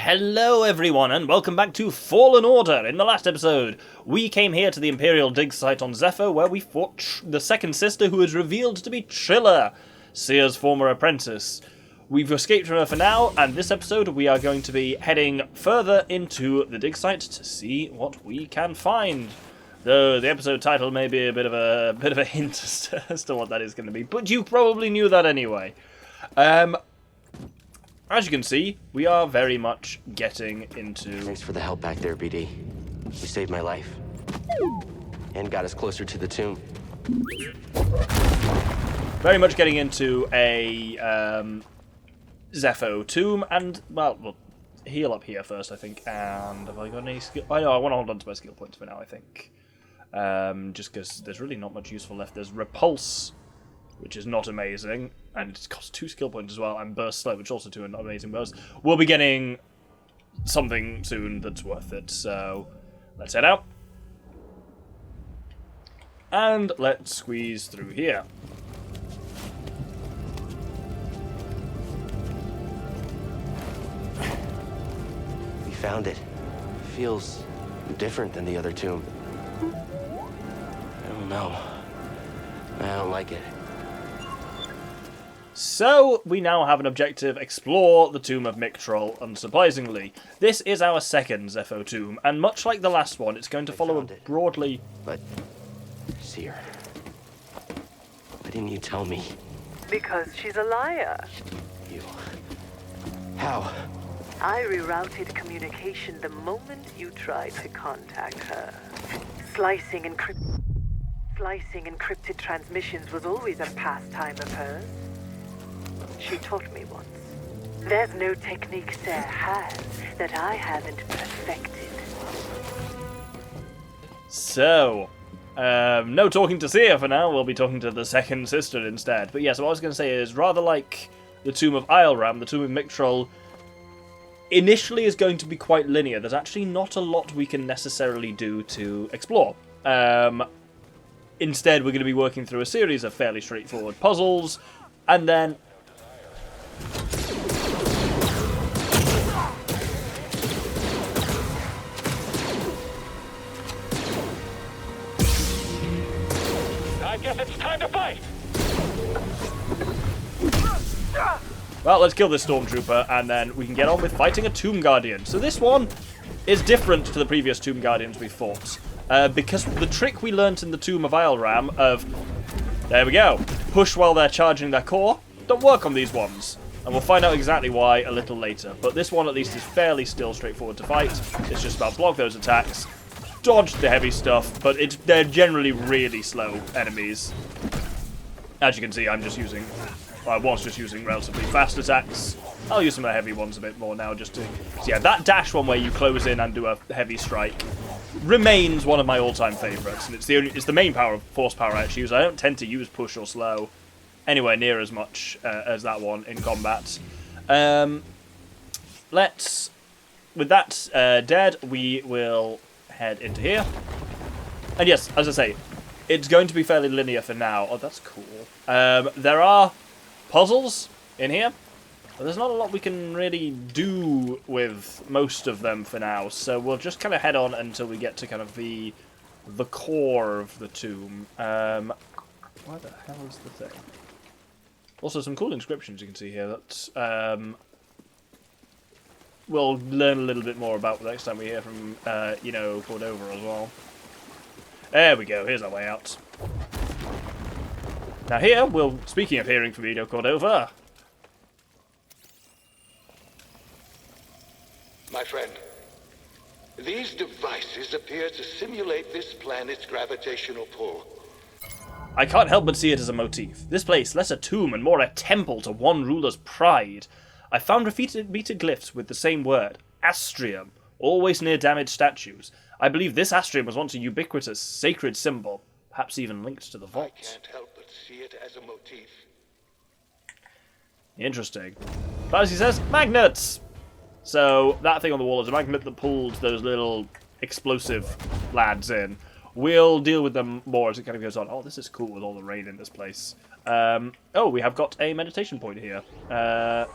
Hello everyone and welcome back to Fallen Order. In the last episode, we came here to the Imperial dig site on Zeffo where we fought the second sister who is revealed to be Trilla, Cere's former apprentice. We've escaped from her for now, and this episode we are going to be heading further into the dig site to see what we can find. Though the episode title may be a bit of a hint as to what that is going to be, but you probably knew that anyway. As you can see, we are very much getting into... Thanks for the help back there, BD. You saved my life. And got us closer to the tomb. Very much getting into a Zeffo tomb, and, well, we'll heal up here first, I think. And have I got any skill... Oh, no, I want to hold on to my skill points for now, I think. Just because there's really not much useful left. There's Repulse, which is not amazing, and it costs 2 skill points as well, and Burst Slow, which also 2 are not amazing bursts. We'll be getting something soon that's worth it, so let's head out. And let's squeeze through here. We found it. Feels different than the other tomb. I don't know. I don't like it. So, we now have an objective, explore the tomb of Miktrull, unsurprisingly. This is our second Zeffo tomb, and much like the last one, it's going to follow a broadly... But, Cere, why didn't you tell me? Because she's a liar. You... How? I rerouted communication the moment you tried to contact her. Slicing encrypted transmissions was always a pastime of hers. She taught me once. There's no technique Cere has that I haven't perfected. So, no talking to Cere for now. We'll be talking to the second sister instead. But yes, what I was going to say is, rather like the Tomb of Isleram, the Tomb of Miktrull initially is going to be quite linear. There's actually not a lot we can necessarily do to explore. Instead, we're going to be working through a series of fairly straightforward puzzles, and then... I guess it's time to fight! Well, let's kill this Stormtrooper, and then we can get on with fighting a Tomb Guardian. So this one is different to the previous Tomb Guardians we fought, because the trick we learnt in the Tomb of Isleram of, there we go, push while they're charging their core, don't work on these ones. And we'll find out exactly why a little later. But this one at least is fairly still straightforward to fight. It's just about block those attacks, dodge the heavy stuff, but they're generally really slow enemies. As you can see, I was just using relatively fast attacks. I'll use some of the heavy ones a bit more now just to... So yeah, that dash one where you close in and do a heavy strike remains one of my all-time favourites. And it's the main force power I actually use. I don't tend to use push or slow anywhere near as much as that one in combat. With that dead, we will head into here. And yes, as I say, it's going to be fairly linear for now. Oh, that's cool. There are puzzles in here, but there's not a lot we can really do with most of them for now, so we'll just kind of head on until we get to kind of the core of the tomb. Where the hell is the thing? Also, some cool inscriptions you can see here that we'll learn a little bit more about the next time we hear from, Cordova as well. There we go, here's our way out. Now here, speaking of hearing from Cordova... My friend, these devices appear to simulate this planet's gravitational pull. I can't help but see it as a motif. This place, less a tomb and more a temple to one ruler's pride. I found repeated glyphs with the same word, Astrium, always near damaged statues. I believe this Astrium was once a ubiquitous, sacred symbol, perhaps even linked to the vault. I can't help but see it as a motif. Interesting. But as he says, magnets! So, that thing on the wall is a magnet that pulled those little explosive lads in. We'll deal with them more as it kind of goes on. Oh, this is cool with all the rain in this place. Oh, we have got a meditation point here.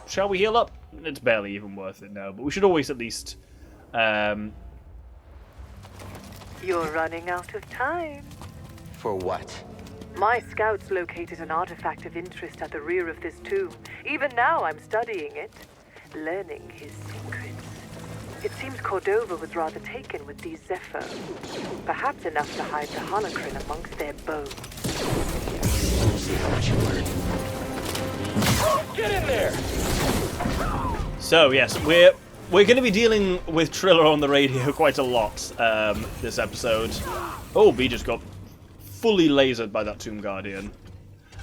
Shall we heal up? It's barely even worth it now, but we should always at least... You're running out of time. For what? My scouts located an artifact of interest at the rear of this tomb. Even now I'm studying it, learning his secrets. It seems Cordova was rather taken with these Zeffo. Perhaps enough to hide the holocron amongst their bones. We'll see how much you learn. Get in there! So, yes, we're going to be dealing with Triller on the radio quite a lot this episode. Oh, B just got fully lasered by that Tomb Guardian.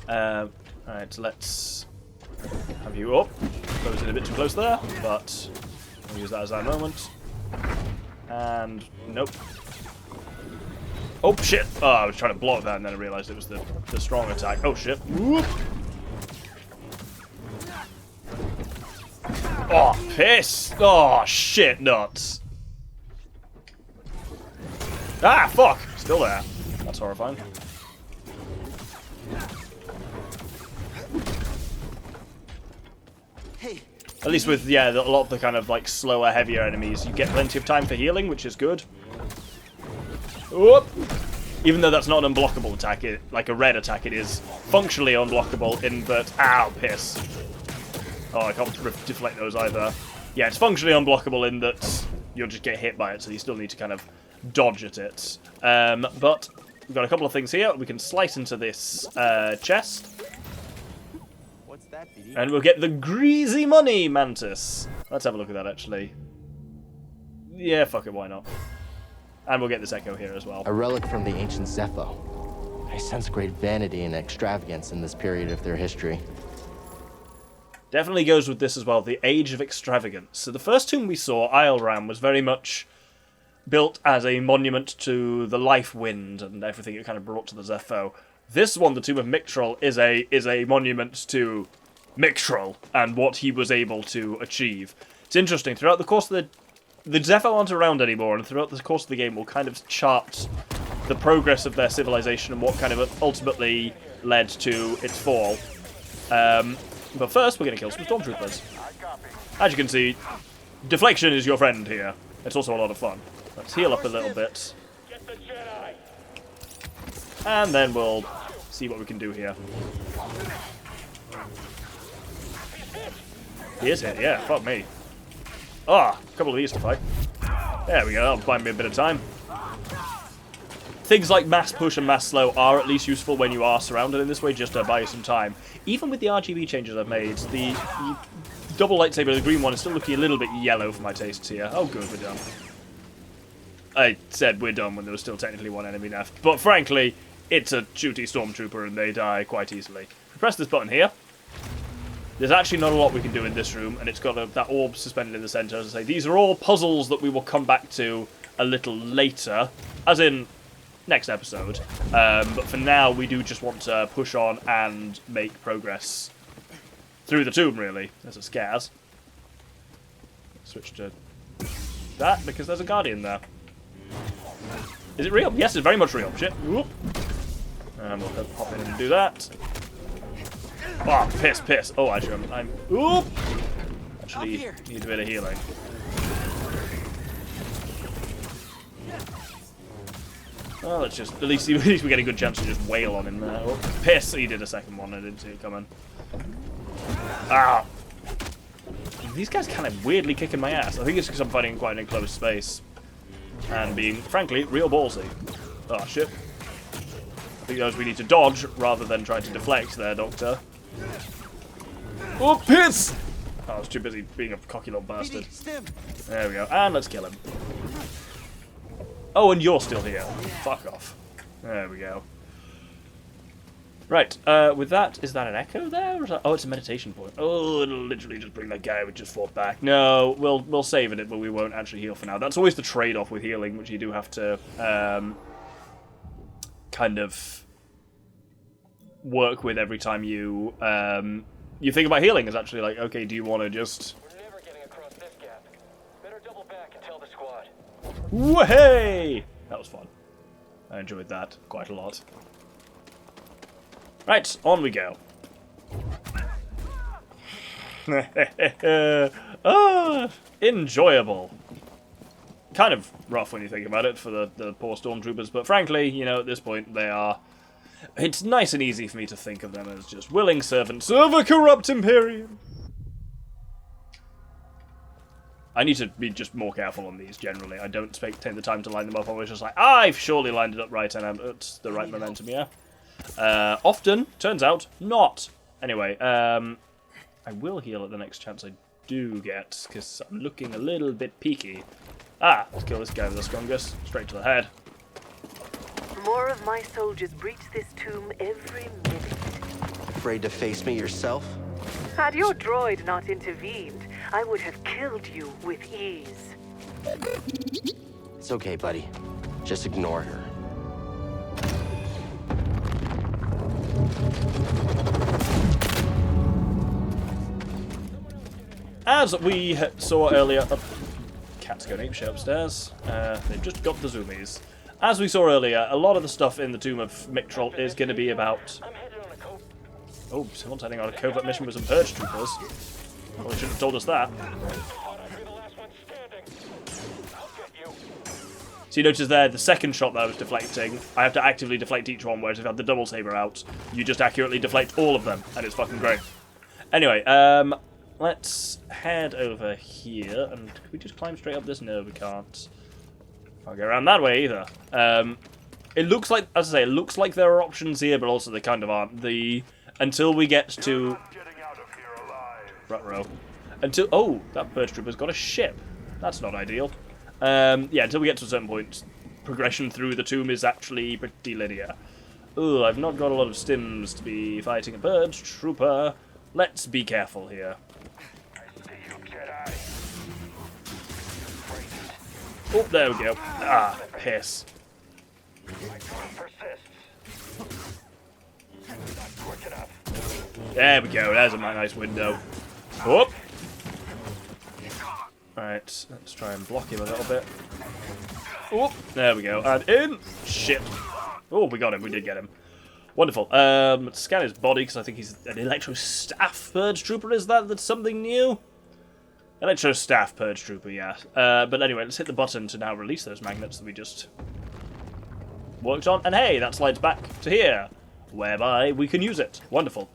Alright, let's have you up. Close in a bit too close there, but we'll use that as our moment. And nope. Oh shit! Oh, I was trying to block that and then I realised it was the strong attack. Oh shit. Whoop. Oh, piss! Oh, shit nuts. Ah, fuck! Still there. That's horrifying. Hey. At least with, yeah, a lot of the kind of, like, slower, heavier enemies, you get plenty of time for healing, which is good. Whoop! Even though that's not an unblockable attack, like a red attack, it is functionally unblockable in that... Ow, piss. Oh, I can't deflect those either. Yeah, it's functionally unblockable in that you'll just get hit by it, so you still need to kind of dodge at it. But we've got a couple of things here. We can slice into this chest. What's that, BD? And we'll get the greasy money mantis. Let's have a look at that, actually. Yeah, fuck it, why not? And we'll get this echo here as well. A relic from the ancient Zeffo. I sense great vanity and extravagance in this period of their history. Definitely goes with this as well, the Age of Extravagance. So the first tomb we saw, Isle Ram, was very much built as a monument to the life wind and everything it kind of brought to the Zeffo. This one, the Tomb of Miktrull, is a monument to Miktrull and what he was able to achieve. It's interesting, throughout the course of the Zeffo aren't around anymore, and throughout the course of the game we'll kind of chart the progress of their civilization and what kind of ultimately led to its fall. But first, we're going to kill some stormtroopers. As you can see, deflection is your friend here. It's also a lot of fun. Let's heal up a little bit. And then we'll see what we can do here. He is hit, yeah, fuck me. Ah, a couple of these to fight. There we go, that'll buy me a bit of time. Things like mass push and mass slow are at least useful when you are surrounded in this way, just to buy you some time. Even with the RGB changes I've made, the double lightsaber, the green one, is still looking a little bit yellow for my tastes here. Oh good, we're done. I said we're done when there was still technically one enemy left. But frankly, it's a shooty stormtrooper and they die quite easily. Press this button here. There's actually not a lot we can do in this room, and it's got that orb suspended in the center. As I say, these are all puzzles that we will come back to a little later, as in next episode. But for now, we do just want to push on and make progress through the tomb, really. There's a scares. Switch to that, because there's a guardian there. Is it real? Yes, it's very much real. Shit. Whoop. And we'll pop in and do that. Oh, piss, piss. Oh, actually, I'm oop! Actually, need a bit of healing. Oh, let's just, at least we get a good chance to just wail on him there. Oh, piss! He did a second one, I didn't see it coming. Ah! These guys kind of weirdly kicking my ass. I think it's because I'm fighting quite an enclosed space. And being, frankly, real ballsy. Oh, shit. I think those we need to dodge rather than try to deflect there, Doctor. Oh, piss! Oh, I was too busy being a cocky little bastard. There we go. And let's kill him. Oh, and you're still here. Fuck off. There we go. Right, with that, is that an echo there? Or is that, oh, it's a meditation point. Oh, it'll literally just bring that guy we just fought back. No, we'll save it, but we won't actually heal for now. That's always the trade-off with healing, which you do have to kind of work with every time you think about healing. Is actually like, okay, do you want to just... We're never getting across this gap. Better double back and tell the squad. Whoa-hey! That was fun. I enjoyed that quite a lot. Right, on we go. Enjoyable. Kind of rough when you think about it for the poor stormtroopers, but frankly, you know, at this point they are... It's nice and easy for me to think of them as just willing servants of a corrupt Imperium. I need to be just more careful on these, generally. I don't take the time to line them up. I'm always just like, I've surely lined it up right, and I'm at the right momentum, yeah? Often, turns out, not. Anyway, I will heal at the next chance I do get, because I'm looking a little bit peaky. Ah, let's kill this guy with the strongest. Straight to the head. More of my soldiers breach this tomb every minute. Afraid to face me yourself? Had your droid not intervened, I would have killed you with ease. It's okay, buddy. Just ignore her. As we saw earlier... Oh, cat's going apeshit upstairs. They've just got the zoomies. As we saw earlier, a lot of the stuff in the Tomb of Miktrull is going to be about... Oh, someone's heading on a covert mission with some purge troopers. Well, they shouldn't have told us that. So you notice there, the second shot that I was deflecting, I have to actively deflect each one, whereas if I had the double saber out, you just accurately deflect all of them, and it's fucking great. Anyway, let's head over here, and can we just climb straight up this? No, we can't. Can't go around that way either. It looks like, as I say, it looks like there are options here, but also they kind of aren't. Until we get to... Ruh-roh. Oh, that purge trooper's got a ship. That's not ideal. Yeah, until we get to a certain point, progression through the tomb is actually pretty linear. Ooh, I've not got a lot of stims to be fighting a purge trooper. Let's be careful here. Oh, there we go. Ah, piss. There we go, there's a nice window. Oh! Right, let's try and block him a little bit. Oh, there we go, and in! Shit. Oh, we got him, we did get him. Wonderful. Let's scan his body, because I think he's an Electro Staff Purge Trooper, is that? That's something new? Electro Staff Purge Trooper, yeah. But anyway, let's hit the button to now release those magnets that we just worked on. And hey, that slides back to here, whereby we can use it. Wonderful.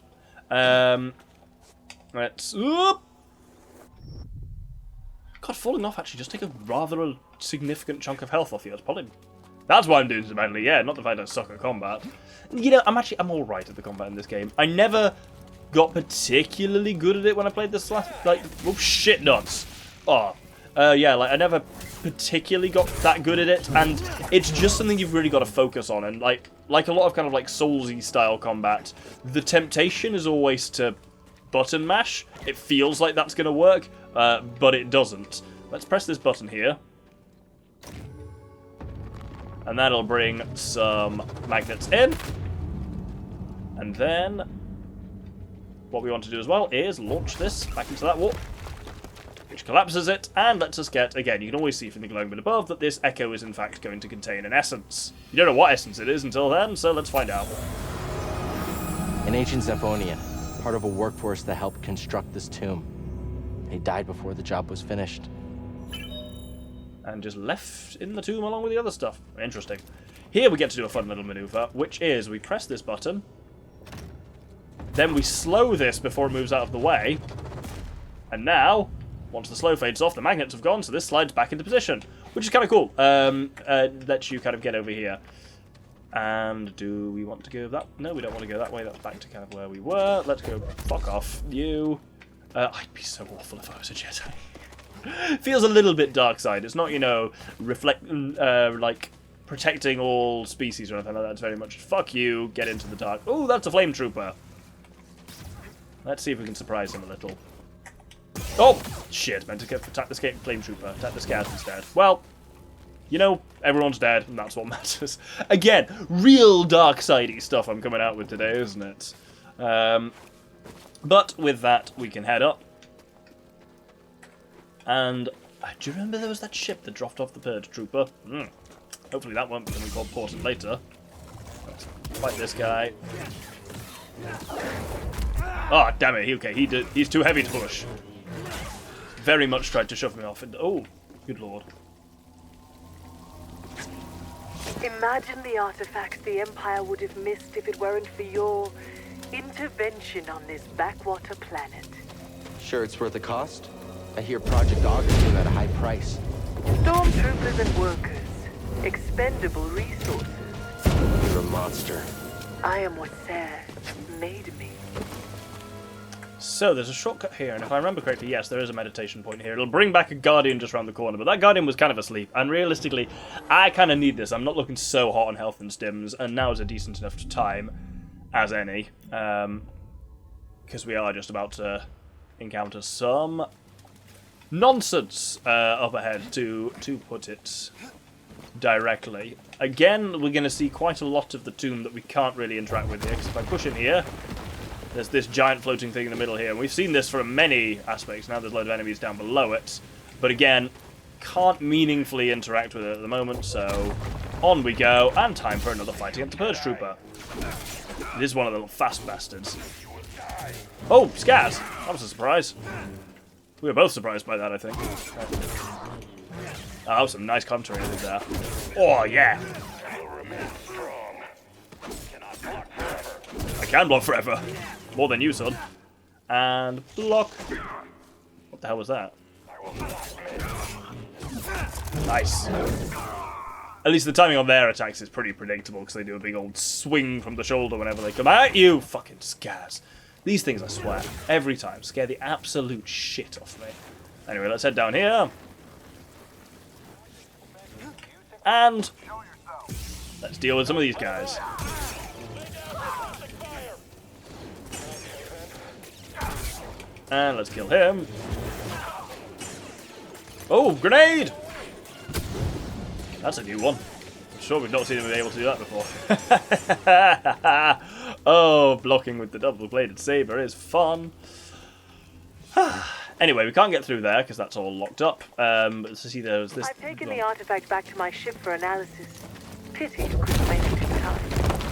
Let's... Oop! God, falling off actually just take a rather significant chunk of health off you. That's why I'm doing so badly, yeah, not the fact I suck at combat. You know, I'm alright at the combat in this game. I never got particularly good at it when I played this last, oh shit nuts. Oh, yeah, I never particularly got that good at it, and it's just something you've really got to focus on, and like a lot of kind of Soulsy style combat, the temptation is always to button mash. It feels like that's going to work, but it doesn't. Let's press this button here. And that'll bring some magnets in. And then what we want to do as well is launch this back into that warp, which collapses it and lets us get, again, you can always see from the glowing bit above that this echo is in fact going to contain an essence. You don't know what essence it is until then, so let's find out. An ancient Zephonian, part of a workforce that helped construct this tomb. They died before the job was finished. And just left in the tomb along with the other stuff. Interesting. Here we get to do a fun little maneuver, which is we press this button, then we slow this before it moves out of the way, and now, once the slow fades off, the magnets have gone, so this slides back into position, which is kind of cool. Lets you kind of get over here. And do we want to go that? No, we don't want to go that way. That's back to kind of where we were. Let's go. Fuck off, you. I'd be so awful if I was a Jedi. Feels a little bit dark side. It's not, you know, like protecting all species or anything like that. It's very much fuck you, get into the dark. Oh, that's a flame trooper. Let's see if we can surprise him a little. Oh shit! Meant to attack the flame trooper. Attack the scouts instead. Well, you know, everyone's dead, and that's what matters. Again, real dark sidey stuff I'm coming out with today, isn't it? But with that, we can head up. And do you remember there was that ship that dropped off the Purge Trooper? Hopefully that won't become important later. Let's fight this guy. Oh, damn it. Okay, he's too heavy to push. Very much tried to shove me off. And, oh, good lord. Imagine the artifacts the Empire would have missed if it weren't for your intervention on this backwater planet. Sure it's worth the cost? I hear Project Augur came at a high price. Stormtroopers and workers. Expendable resources. You're a monster. I am what Cere made me. So, there's a shortcut here, and if I remember correctly, yes, there is a meditation point here. It'll bring back a Guardian just around the corner, but that Guardian was kind of asleep, and realistically, I kind of need this. I'm not looking so hot on health and stims, and now is a decent enough time as any, because we are just about to encounter some nonsense up ahead, to put it directly. Again, we're going to see quite a lot of the tomb that we can't really interact with here, because if I push in here, there's this giant floating thing in the middle here, and we've seen this from many aspects. Now there's a load of enemies down below it, but again, can't meaningfully interact with it at the moment, so on we go, and time for another fight against the Purge Trooper. This is one of the little fast bastards. Oh, Skaz! That was a surprise. We were both surprised by that, I think. Oh, that was some nice commentary there. Oh, yeah! I can block forever. More than you, son. And block. What the hell was that? Nice. At least the timing on their attacks is pretty predictable, because they do a big old swing from the shoulder whenever they come at you. Fucking Skaz. These things, I swear, every time scare the absolute shit off me. Anyway, let's head down here. And let's deal with some of these guys. And let's kill him. Oh, grenade! That's a new one. I'm sure we've not seen him be able to do that before. Oh, blocking with the double-bladed saber is fun. Anyway, we can't get through there because that's all locked up. Let's see, there's this. I've taken the artifact back to my ship for analysis. Pity you couldn't make it in time.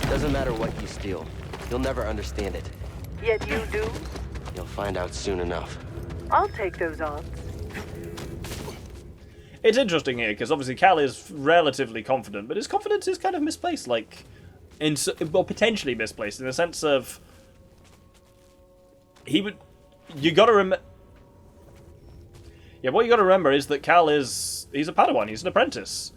Doesn't matter what you steal. You'll never understand it. Yet you do? You'll find out soon enough. I'll take those odds. It's interesting here because obviously Cal is relatively confident, but his confidence is kind of misplaced, like, well, potentially misplaced in the sense of you got to remember. Yeah, what you got to remember is that Cal he's a Padawan, he's an apprentice.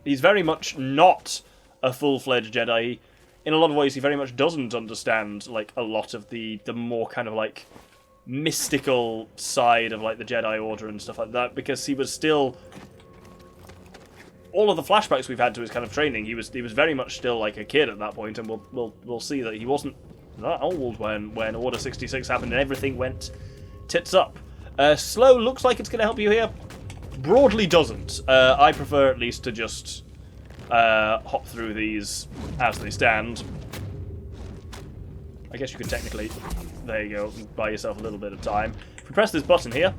He's very much not a full-fledged Jedi. In a lot of ways, he very much doesn't understand, like, a lot of the more kind of, like, mystical side of, like, the Jedi Order and stuff like that, because he was still... All of the flashbacks we've had to his kind of training, he was very much still, like, a kid at that point, and we'll see that he wasn't that old when Order 66 happened and everything went tits up. Slow looks like it's going to help you here. Broadly doesn't. I prefer at least to just hop through these as they stand. I guess you could technically, there you go, buy yourself a little bit of time. If we press this button here,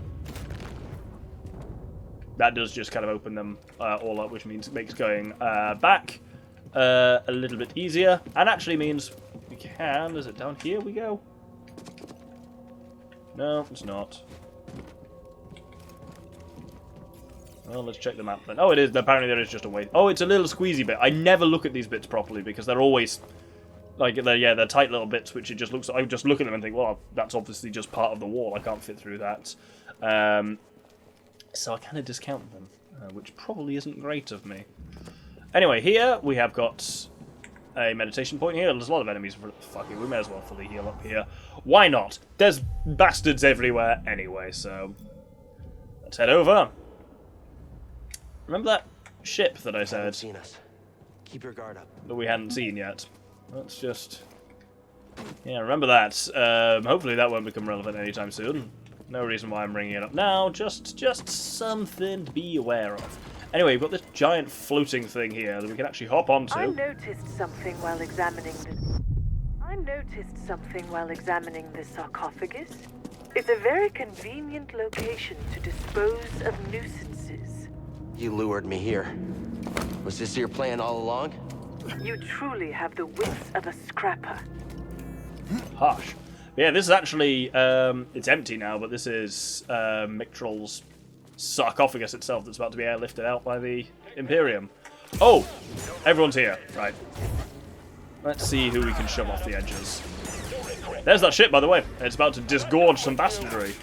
that does just kind of open them all up, which means it makes going back a little bit easier, and actually means we can, is it down here we go? No, it's not. Well, let's check the map then. Oh, it is. Apparently there is just a way. Oh, it's a little squeezy bit. I never look at these bits properly because they're always, like, they're tight little bits which it just looks, I just look at them and think, well, that's obviously just part of the wall. I can't fit through that. So I kind of discount them, which probably isn't great of me. Anyway, here we have got a meditation point here. There's a lot of enemies. Fuck it, we may as well fully heal up here. Why not? There's bastards everywhere anyway, so let's head over. Remember that ship that I said Seen us. Keep your guard up. that we hadn't seen yet? Let's just... Yeah, remember that. Hopefully that won't become relevant anytime soon. No reason why I'm bringing it up now. Just something to be aware of. Anyway, we've got this giant floating thing here that we can actually hop onto. I noticed something while examining this sarcophagus. It's a very convenient location to dispose of nuisances. You lured me here. Was this your plan all along? You truly have the wits of a scrapper. Harsh. Yeah, this is actually, it's empty now, but this is Miktrull's sarcophagus itself that's about to be airlifted out by the Imperium. Oh! Everyone's here. Right. Let's see who we can shove off the edges. There's that ship, by the way. It's about to disgorge some bastardry.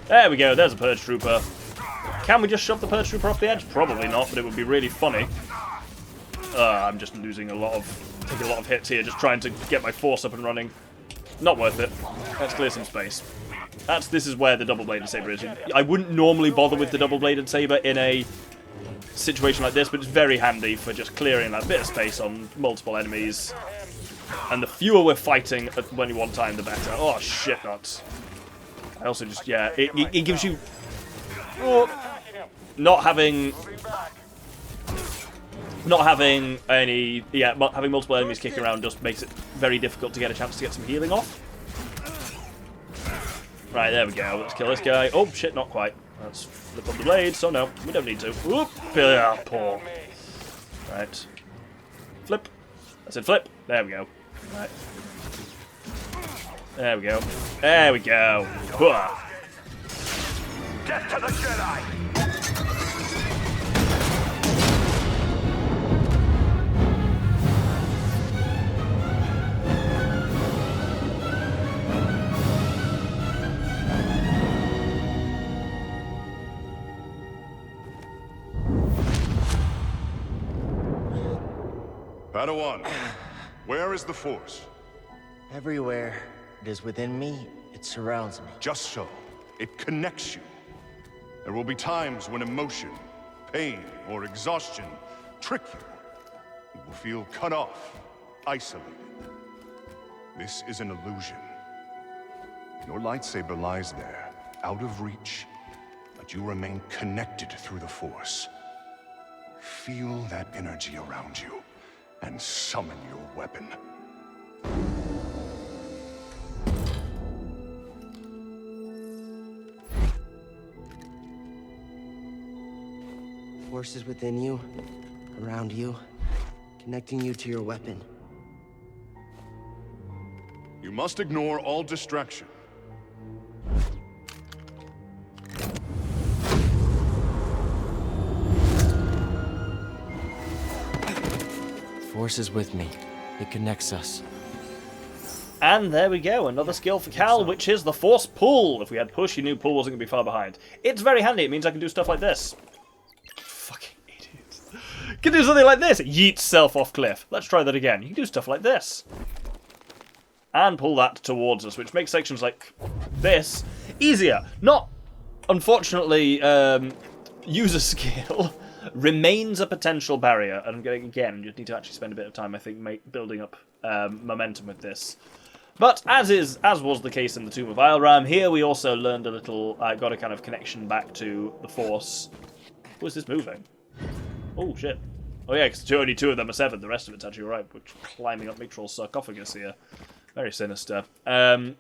There we go. There's a Purge Trooper. Can we just shove the Purge Trooper off the edge? Probably not, but it would be really funny. I'm just taking a lot of hits here, just trying to get my force up and running. Not worth it. Let's clear some space. This is where the double-bladed saber is. I wouldn't normally bother with the double-bladed saber in a situation like this, but it's very handy for just clearing that bit of space on multiple enemies. And the fewer we're fighting at any one time, the better. Oh, shit nuts. I also just, yeah, it gives you... Not having multiple enemies kicking around just makes it very difficult to get a chance to get some healing off. Right, there we go. Let's kill this guy. Oh, shit, not quite. Let's flip up the blade. So, no, we don't need to. Whoop! Yeah, poor. Right. Flip. I said flip. There we go. Right. There we go. There we go. Hooah. Death to the Jedi! Padawan, where is the Force? Everywhere it is within me, it surrounds me. Just so. It connects you. There will be times when emotion, pain, or exhaustion trick you. You will feel cut off, isolated. This is an illusion. Your lightsaber lies there, out of reach, but you remain connected through the Force. Feel that energy around you, and summon your weapon. Force is within you, around you, connecting you to your weapon. You must ignore all distraction. Force is with me. It connects us. And there we go, another skill for Cal, which is the Force Pull. If we had Push, you knew Pull wasn't going to be far behind. It's very handy, it means I can do stuff like this. Fucking idiots. Can do something like this. Yeet self off cliff. Let's try that again. You can do stuff like this. And pull that towards us, which makes sections like this easier. Not, unfortunately, user skill remains a potential barrier. And again, you need to actually spend a bit of time, I think, building up momentum with this. But as was the case in the Tomb of Isleram, here we also learned a little, got a kind of connection back to the Force. Who is this moving? Oh, shit. Oh, yeah, because only two of them are severed. The rest of it's actually right. We're climbing up Miktrull's sarcophagus here. Very sinister. But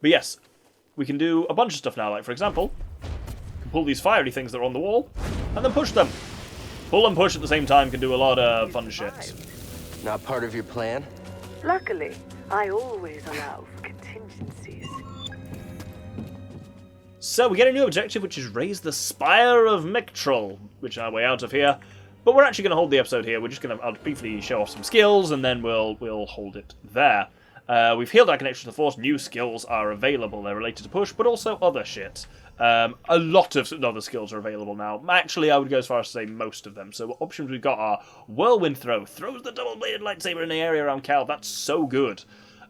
yes, we can do a bunch of stuff now. Like, for example, we can pull these fiery things that are on the wall, and then push them. Pull and push at the same time can do a lot of fun shit. Not part of your plan? Luckily, I always allow for contingencies. So we get a new objective, which is raise the Spire of Miktrull, which is our way out of here. But we're actually going to hold the episode here. We're just going to, I'll briefly show off some skills, and then we'll hold it there. We've healed our connection to the Force. New skills are available. They're related to push, but also other shit. A lot of other skills are available now. Actually, I would go as far as to say most of them. So what options we've got are Whirlwind Throw. Throws the double-bladed lightsaber in the area around Cal. That's so good.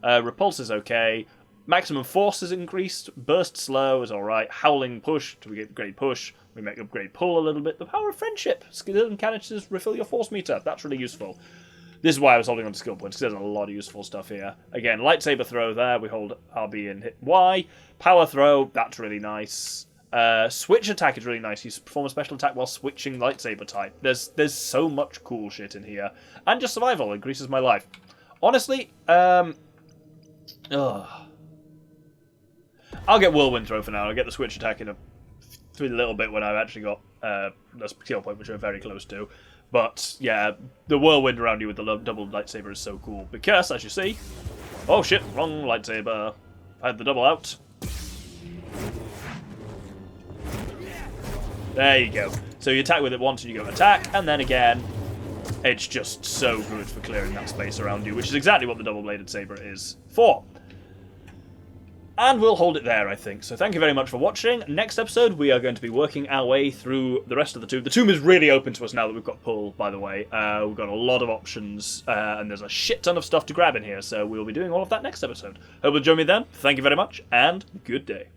Repulse is okay. Maximum Force is increased. Burst Slow is alright. Howling Push to get Great Push. We make Upgrade Pull a little bit. The Power of Friendship. Skill and canisters refill your Force meter. That's really useful. This is why I was holding on to skill points, because there's a lot of useful stuff here. Again, lightsaber throw there. We hold RB and hit Y. Power throw. That's really nice. Switch attack is really nice. You perform a special attack while switching lightsaber type. There's so much cool shit in here. And just survival increases my life. Honestly, I'll get Whirlwind Throw for now. I'll get the switch attack through a little bit when I've actually got the skill point, which we're very close to. But, yeah, the whirlwind around you with the double lightsaber is so cool. Because, as you see, Oh shit, wrong lightsaber. I had the double out. There you go. So you attack with it once and you go attack, and then again. It's just so good for clearing that space around you, which is exactly what the double-bladed saber is for. And we'll hold it there, I think. So thank you very much for watching. Next episode, we are going to be working our way through the rest of the tomb. The tomb is really open to us now that we've got pull, by the way. We've got a lot of options, and there's a shit ton of stuff to grab in here, so we'll be doing all of that next episode. Hope you'll join me then. Thank you very much, and good day.